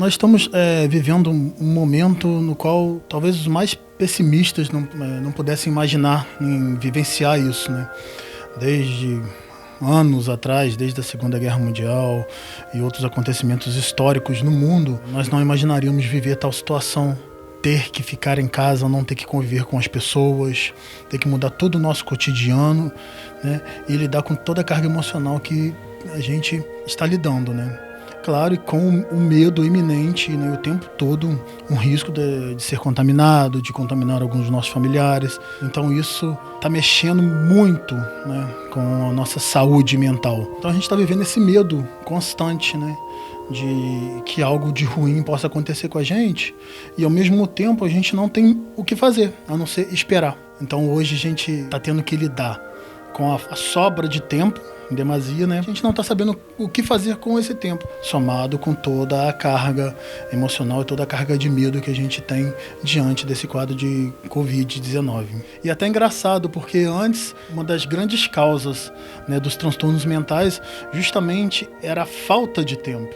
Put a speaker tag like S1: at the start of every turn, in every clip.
S1: Nós estamos vivendo um momento no qual talvez os mais pessimistas não pudessem imaginar em vivenciar isso, né? Desde anos atrás, desde a Segunda Guerra Mundial e outros acontecimentos históricos no mundo, nós não imaginaríamos viver tal situação. Ter que ficar em casa, não ter que conviver com as pessoas, ter que mudar todo o nosso cotidiano, né? E lidar com toda a carga emocional que a gente está lidando, né? Claro, e com o medo iminente, né, o tempo todo, um risco de ser contaminado, de contaminar alguns dos nossos familiares. Então isso está mexendo muito, né, com a nossa saúde mental. Então a gente está vivendo esse medo constante, né, de que algo de ruim possa acontecer com a gente, e ao mesmo tempo a gente não tem o que fazer, a não ser esperar. Então hoje a gente está tendo que lidar com a sobra de tempo, em demasia, né? A gente não está sabendo o que fazer com esse tempo, somado com toda a carga emocional e toda a carga de medo que a gente tem diante desse quadro de Covid-19. E até engraçado, porque antes, uma das grandes causas, né, dos transtornos mentais justamente era a falta de tempo.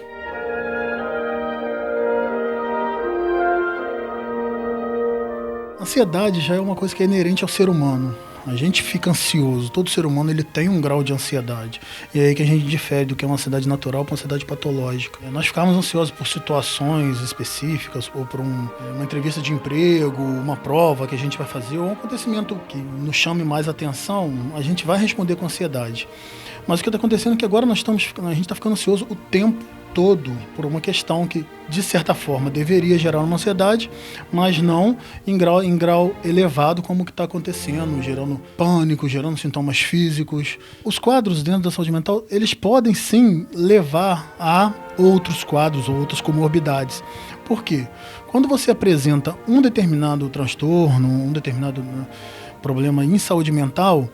S1: A ansiedade já é uma coisa que é inerente ao ser humano. A gente fica ansioso, todo ser humano ele tem um grau de ansiedade. E é aí que a gente difere do que é uma ansiedade natural para uma ansiedade patológica. Nós ficamos ansiosos por situações específicas, ou por uma entrevista de emprego, uma prova que a gente vai fazer, ou um acontecimento que nos chame mais atenção, a gente vai responder com ansiedade. Mas o que está acontecendo é que agora a gente está ficando ansioso o tempo todo por uma questão que, de certa forma, deveria gerar uma ansiedade, mas não em grau elevado como que está acontecendo, gerando pânico, gerando sintomas físicos. Os quadros dentro da saúde mental, eles podem sim levar a outros quadros ou outras comorbidades. Por quê? Quando você apresenta um determinado transtorno, um determinado problema em saúde mental,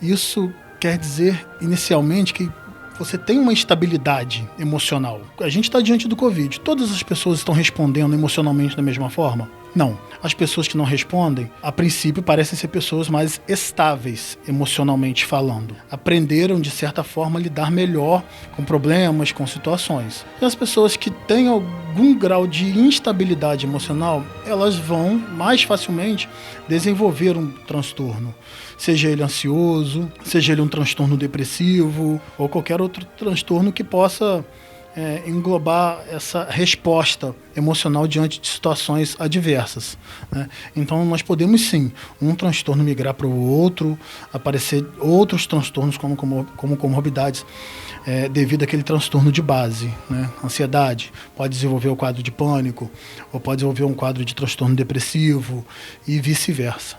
S1: isso quer dizer inicialmente que você tem uma instabilidade emocional. A gente está diante do Covid. Todas as pessoas estão respondendo emocionalmente da mesma forma? Não. As pessoas que não respondem, a princípio, parecem ser pessoas mais estáveis, emocionalmente falando. Aprenderam, de certa forma, a lidar melhor com problemas, com situações. E as pessoas que têm algum grau de instabilidade emocional, elas vão mais facilmente desenvolver um transtorno. Seja ele ansioso, seja ele um transtorno depressivo, ou qualquer outro transtorno que possa englobar essa resposta emocional diante de situações adversas, né? Então nós podemos sim, um transtorno migrar para o outro, aparecer outros transtornos como comorbidades devido àquele transtorno de base, né? Ansiedade, pode desenvolver o quadro de pânico, ou pode desenvolver um quadro de transtorno depressivo e vice-versa.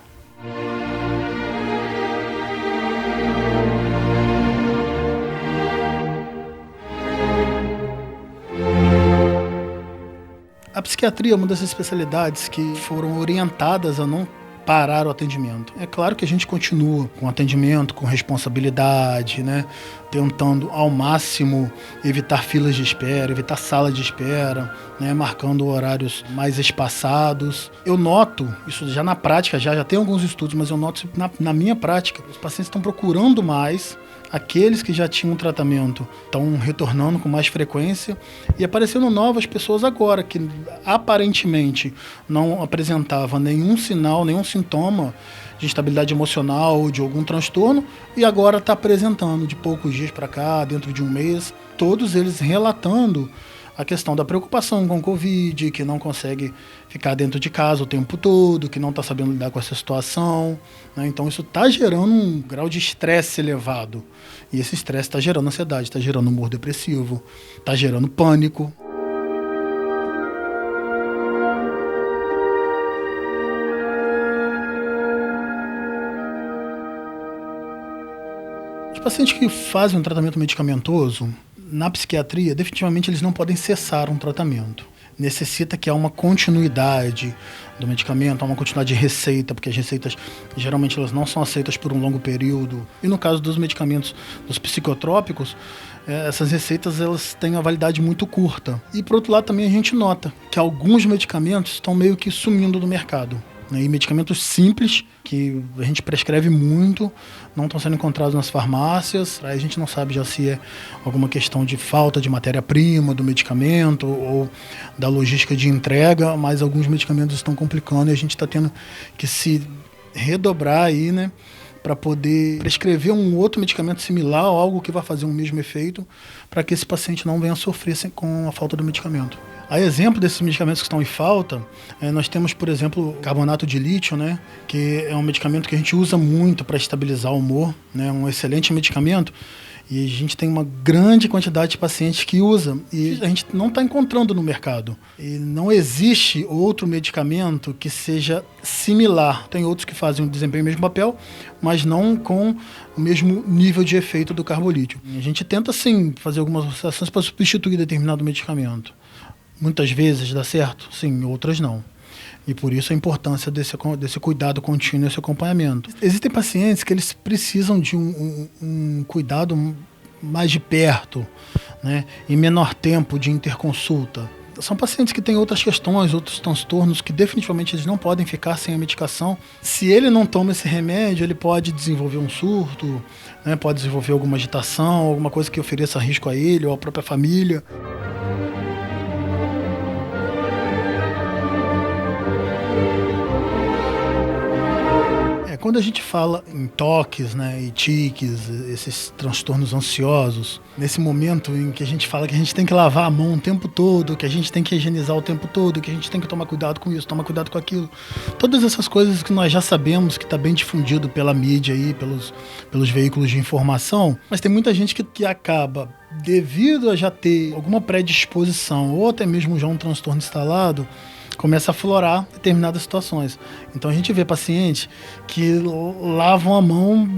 S1: A psiquiatria é uma das especialidades que foram orientadas a não parar o atendimento. É claro que a gente continua com atendimento, com responsabilidade, né? Tentando ao máximo evitar filas de espera, evitar sala de espera, né? Marcando horários mais espaçados. Eu noto, isso já na prática, já tem alguns estudos, mas eu noto na minha prática, os pacientes estão procurando mais. Aqueles que já tinham tratamento estão retornando com mais frequência e aparecendo novas pessoas agora que aparentemente não apresentavam nenhum sinal, nenhum sintoma de instabilidade emocional ou de algum transtorno e agora está apresentando de poucos dias para cá, dentro de um mês, todos eles relatando a questão da preocupação com o Covid, que não consegue ficar dentro de casa o tempo todo, que não está sabendo lidar com essa situação, né? Então isso está gerando um grau de estresse elevado. E esse estresse está gerando ansiedade, está gerando humor depressivo, está gerando pânico. Os pacientes que fazem um tratamento medicamentoso, na psiquiatria, definitivamente eles não podem cessar um tratamento. Necessita que há uma continuidade do medicamento, há uma continuidade de receita, porque as receitas geralmente elas não são aceitas por um longo período. E no caso dos medicamentos, dos psicotrópicos, essas receitas elas têm uma validade muito curta. E por outro lado também a gente nota que alguns medicamentos estão meio que sumindo do mercado. né? E medicamentos simples, que a gente prescreve muito, não estão sendo encontrados nas farmácias. Aí a gente não sabe já se é alguma questão de falta de matéria-prima do medicamento ou da logística de entrega, mas alguns medicamentos estão complicando e a gente está tendo que se redobrar aí, né, para poder prescrever um outro medicamento similar ou algo que vai fazer o mesmo efeito, para que esse paciente não venha a sofrer com a falta do medicamento. A exemplo desses medicamentos que estão em falta, nós temos, por exemplo, carbonato de lítio, né, que é um medicamento que a gente usa muito para estabilizar o humor, né, um excelente medicamento, e a gente tem uma grande quantidade de pacientes que usa e a gente não está encontrando no mercado. E não existe outro medicamento que seja similar. Tem outros que fazem desempenho o mesmo papel, mas não com o mesmo nível de efeito do carbolítio. A gente tenta, sim, fazer algumas associações para substituir determinado medicamento. Muitas vezes dá certo, sim, outras não. E por isso a importância desse cuidado contínuo, esse acompanhamento. Existem pacientes que eles precisam de um cuidado mais de perto, né, em menor tempo de interconsulta. São pacientes que têm outras questões, outros transtornos, que definitivamente eles não podem ficar sem a medicação. Se ele não toma esse remédio, ele pode desenvolver um surto, né, pode desenvolver alguma agitação, alguma coisa que ofereça risco a ele ou à própria família. Quando a gente fala em toques, né, e tiques, esses transtornos ansiosos, nesse momento em que a gente fala que a gente tem que lavar a mão o tempo todo, que a gente tem que higienizar o tempo todo, que a gente tem que tomar cuidado com isso, tomar cuidado com aquilo, todas essas coisas que nós já sabemos que está bem difundido pela mídia aí, pelos veículos de informação, mas tem muita gente que acaba, devido a já ter alguma predisposição ou até mesmo já um transtorno instalado, começa a aflorar determinadas situações. Então a gente vê pacientes que lavam a mão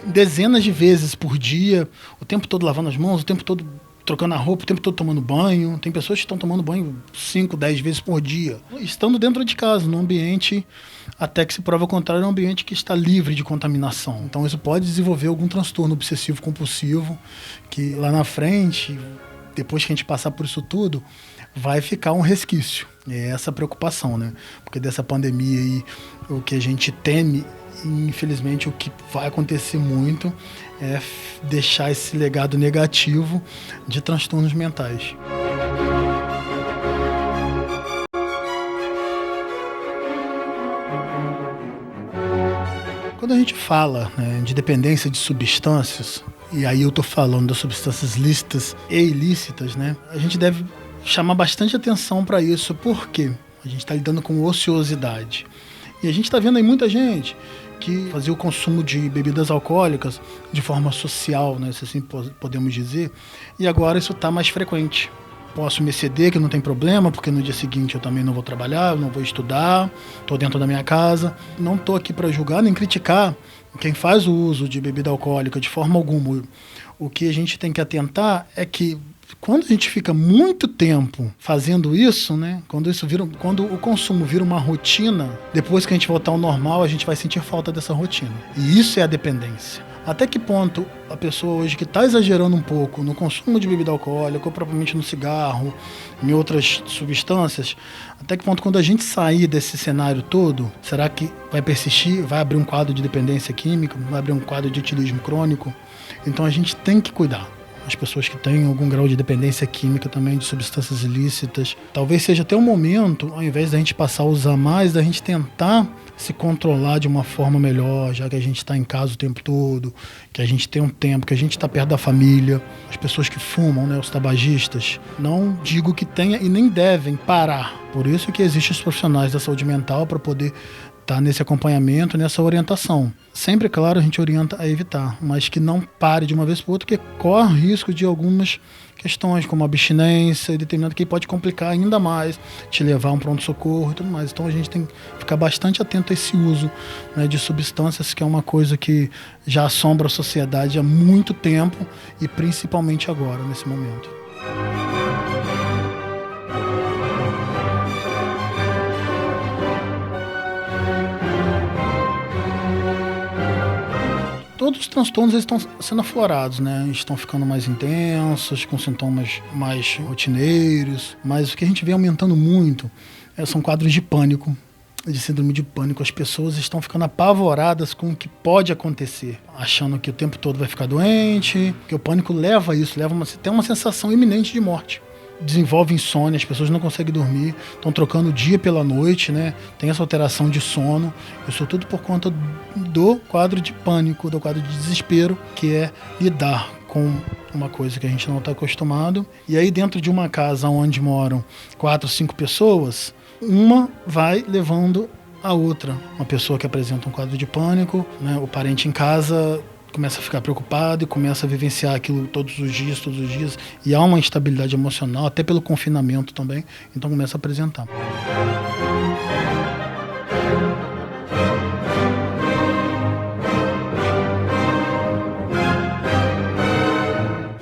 S1: dezenas de vezes por dia, o tempo todo lavando as mãos, o tempo todo trocando a roupa, o tempo todo tomando banho. Tem pessoas que estão tomando banho 5, 10 vezes por dia, estando dentro de casa, num ambiente, até que se prova o contrário, é um ambiente que está livre de contaminação. Então isso pode desenvolver algum transtorno obsessivo compulsivo, que lá na frente, depois que a gente passar por isso tudo, vai ficar um resquício. É essa a preocupação, né? Porque dessa pandemia aí, o que a gente teme, infelizmente, o que vai acontecer muito é deixar esse legado negativo de transtornos mentais. Quando a gente fala, né, de dependência de substâncias, e aí eu estou falando das substâncias lícitas e ilícitas, né, a gente deve chamar bastante atenção para isso, porque a gente está lidando com ociosidade. E a gente está vendo aí muita gente que fazia o consumo de bebidas alcoólicas de forma social, né, se assim podemos dizer, e agora isso está mais frequente. Posso me exceder, que não tem problema, porque no dia seguinte eu também não vou trabalhar, eu não vou estudar, estou dentro da minha casa. Não estou aqui para julgar nem criticar quem faz o uso de bebida alcoólica de forma alguma. O que a gente tem que atentar é que quando a gente fica muito tempo fazendo isso, né, quando o consumo vira uma rotina, depois que a gente voltar ao normal, a gente vai sentir falta dessa rotina. E isso é a dependência. Até que ponto a pessoa hoje que está exagerando um pouco no consumo de bebida alcoólica, ou propriamente no cigarro, em outras substâncias, até que ponto quando a gente sair desse cenário todo, será que vai persistir, vai abrir um quadro de dependência química, vai abrir um quadro de etilismo crônico? Então a gente tem que cuidar. As pessoas que têm algum grau de dependência química também, de substâncias ilícitas. Talvez seja até um momento, ao invés da gente passar a usar mais, da gente tentar se controlar de uma forma melhor, já que a gente está em casa o tempo todo, que a gente tem um tempo, que a gente está perto da família. As pessoas que fumam, né, os tabagistas, não digo que tenha e nem devem parar. Por isso que existem os profissionais da saúde mental para poder estar nesse acompanhamento, nessa orientação. Sempre, claro, a gente orienta a evitar, mas que não pare de uma vez para outra, porque corre risco de algumas questões, como abstinência, determinado que pode complicar ainda mais, te levar a um pronto-socorro e tudo mais. Então a gente tem que ficar bastante atento a esse uso, né, de substâncias, que é uma coisa que já assombra a sociedade há muito tempo e principalmente agora, nesse momento. Todos os transtornos eles estão sendo aflorados, né? Estão ficando mais intensos, com sintomas mais rotineiros, mas o que a gente vê aumentando muito são quadros de pânico, de síndrome de pânico. As pessoas estão ficando apavoradas com o que pode acontecer, achando que o tempo todo vai ficar doente, que o pânico leva a isso, tem uma sensação iminente de morte. Desenvolve insônia, as pessoas não conseguem dormir, estão trocando o dia pela noite, né? Tem essa alteração de sono. Isso tudo por conta do quadro de pânico, do quadro de desespero, que é lidar com uma coisa que a gente não está acostumado. E aí dentro de uma casa onde moram 4, 5 pessoas, uma vai levando a outra. Uma pessoa que apresenta um quadro de pânico, né? O parente em casa começa a ficar preocupado e começa a vivenciar aquilo todos os dias, e há uma instabilidade emocional, até pelo confinamento também, então começa a apresentar.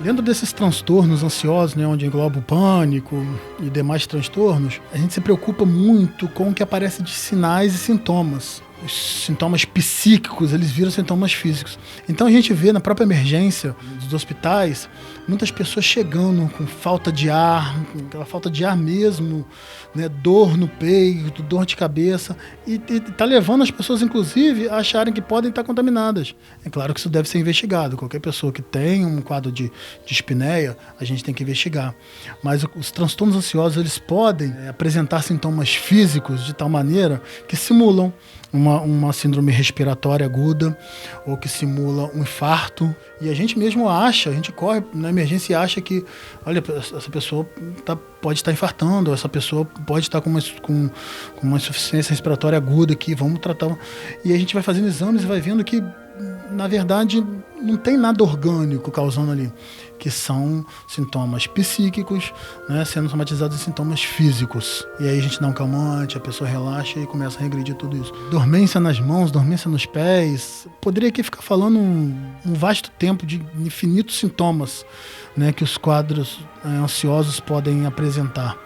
S1: Dentro desses transtornos ansiosos, né, onde engloba o pânico e demais transtornos, a gente se preocupa muito com o que aparece de sinais e sintomas. Os sintomas psíquicos, eles viram sintomas físicos. Então a gente vê na própria emergência dos hospitais, muitas pessoas chegando com falta de ar, aquela falta de ar mesmo, né, dor no peito, dor de cabeça, e tá levando as pessoas, inclusive, a acharem que podem estar contaminadas. É claro que isso deve ser investigado. Qualquer pessoa que tem um quadro de dispneia, a gente tem que investigar. Mas os transtornos ansiosos, eles podem apresentar sintomas físicos de tal maneira que simulam uma síndrome respiratória aguda, ou que simula um infarto. E a gente mesmo acha, a gente corre na emergência e acha que, olha, essa pessoa pode estar infartando, essa pessoa pode estar com uma insuficiência respiratória aguda aqui, vamos tratar. E a gente vai fazendo exames e vai vendo que, na verdade, não tem nada orgânico causando ali, que são sintomas psíquicos, né, sendo somatizados em sintomas físicos. E aí a gente dá um calmante, a pessoa relaxa e começa a regredir tudo isso. Dormência nas mãos, dormência nos pés. Poderia aqui ficar falando um vasto tempo de infinitos sintomas, né, que os quadros ansiosos podem apresentar.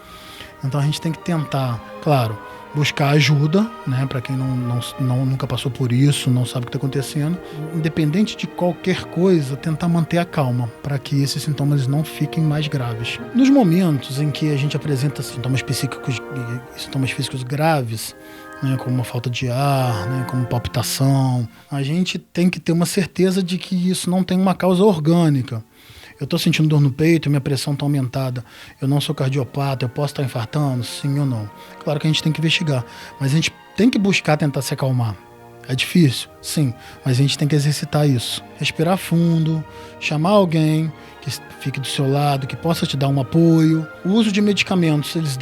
S1: Então a gente tem que tentar, claro, buscar ajuda, né, para quem nunca passou por isso, não sabe o que está acontecendo. Independente de qualquer coisa, tentar manter a calma, para que esses sintomas não fiquem mais graves. Nos momentos em que a gente apresenta sintomas psíquicos e sintomas físicos graves, né, como uma falta de ar, né, como palpitação, a gente tem que ter uma certeza de que isso não tem uma causa orgânica. Eu estou sentindo dor no peito, minha pressão está aumentada, eu não sou cardiopata, eu posso estar infartando, sim ou não? Claro que a gente tem que investigar, mas a gente tem que buscar tentar se acalmar. É difícil? Sim, mas a gente tem que exercitar isso. Respirar fundo, chamar alguém que fique do seu lado, que possa te dar um apoio. O uso de medicamentos, eles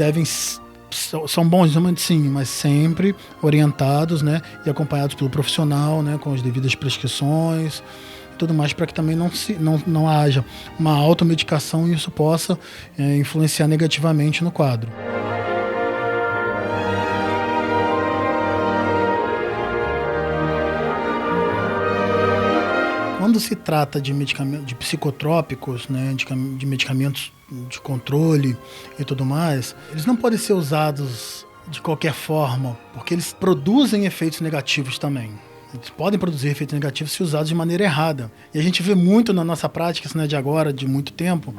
S1: são bons, sim, mas sempre orientados, né, e acompanhados pelo profissional, né, com as devidas prescrições, tudo mais, para que também não haja uma automedicação e isso possa influenciar negativamente no quadro. Quando se trata de medicamentos, de psicotrópicos, né, de medicamentos de controle e tudo mais, eles não podem ser usados de qualquer forma, porque eles produzem efeitos negativos também. Eles podem produzir efeitos negativos se usados de maneira errada. E a gente vê muito na nossa prática, isso não é de agora, de muito tempo.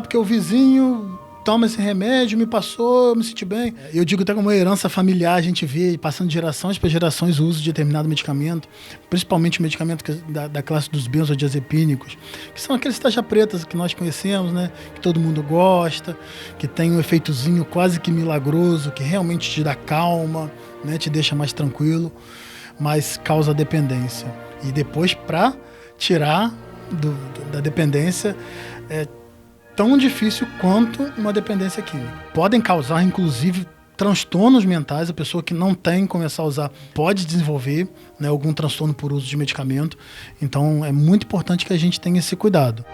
S1: Porque o vizinho toma esse remédio, me passou, eu me senti bem. Eu digo até como uma herança familiar, a gente vê passando de gerações para gerações o uso de determinado medicamento, principalmente o medicamento da classe dos benzodiazepínicos, que são aqueles taxa pretas que nós conhecemos, né? Que todo mundo gosta, que tem um efeitozinho quase que milagroso, que realmente te dá calma, né? Te deixa mais tranquilo, mas causa dependência. E depois, para tirar da dependência, é tão difícil quanto uma dependência química. Podem causar, inclusive, transtornos mentais. A pessoa que não tem começar a usar pode desenvolver, né, algum transtorno por uso de medicamento. Então, é muito importante que a gente tenha esse cuidado.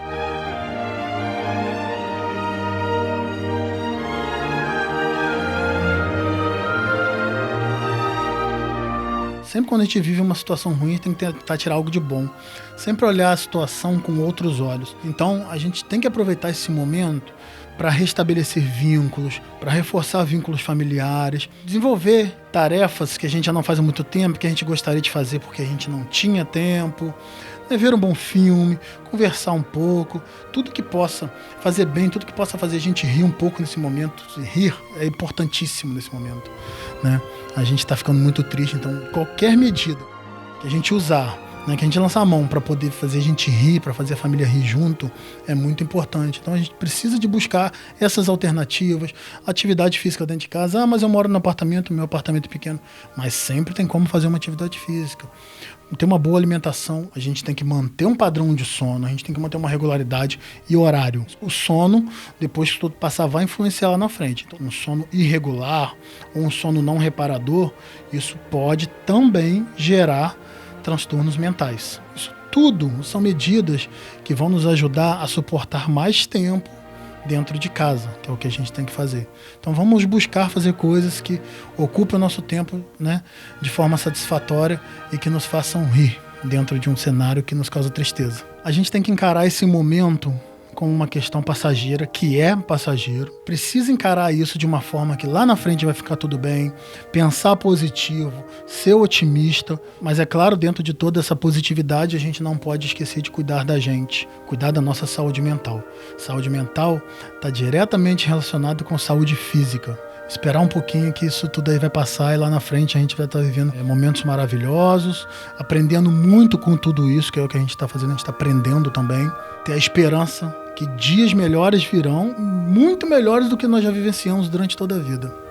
S1: Sempre quando a gente vive uma situação ruim, a gente tem que tentar tirar algo de bom. Sempre olhar a situação com outros olhos. Então, a gente tem que aproveitar esse momento para restabelecer vínculos, para reforçar vínculos familiares, desenvolver tarefas que a gente já não faz há muito tempo, que a gente gostaria de fazer porque a gente não tinha tempo, ver um bom filme, conversar um pouco, tudo que possa fazer bem, tudo que possa fazer a gente rir um pouco nesse momento. Rir é importantíssimo nesse momento, né? a gente está ficando muito triste. Então, qualquer medida que a gente usar, né, que a gente lançar a mão para poder fazer a gente rir, para fazer a família rir junto, é muito importante. Então, a gente precisa de buscar essas alternativas, atividade física dentro de casa. Mas eu moro no apartamento, meu apartamento é pequeno. Mas sempre tem como fazer uma atividade física. Ter uma boa alimentação, a gente tem que manter um padrão de sono, a gente tem que manter uma regularidade e horário. O sono, depois que tudo passar, vai influenciar lá na frente. Então, um sono irregular ou um sono não reparador, isso pode também gerar transtornos mentais. Isso tudo são medidas que vão nos ajudar a suportar mais tempo dentro de casa, que é o que a gente tem que fazer. Então vamos buscar fazer coisas que ocupem o nosso tempo, né, de forma satisfatória e que nos façam rir dentro de um cenário que nos causa tristeza. A gente tem que encarar esse momento como uma questão passageira, que é passageiro. Precisa encarar isso de uma forma que lá na frente vai ficar tudo bem, pensar positivo, ser otimista, mas é claro, dentro de toda essa positividade, a gente não pode esquecer de cuidar da gente, cuidar da nossa saúde mental. Saúde mental está diretamente relacionado com saúde física. Esperar um pouquinho que isso tudo aí vai passar e lá na frente a gente vai estar vivendo momentos maravilhosos, aprendendo muito com tudo isso, que é o que a gente está fazendo, a gente está aprendendo também. Ter a esperança que dias melhores virão, muito melhores do que nós já vivenciamos durante toda a vida.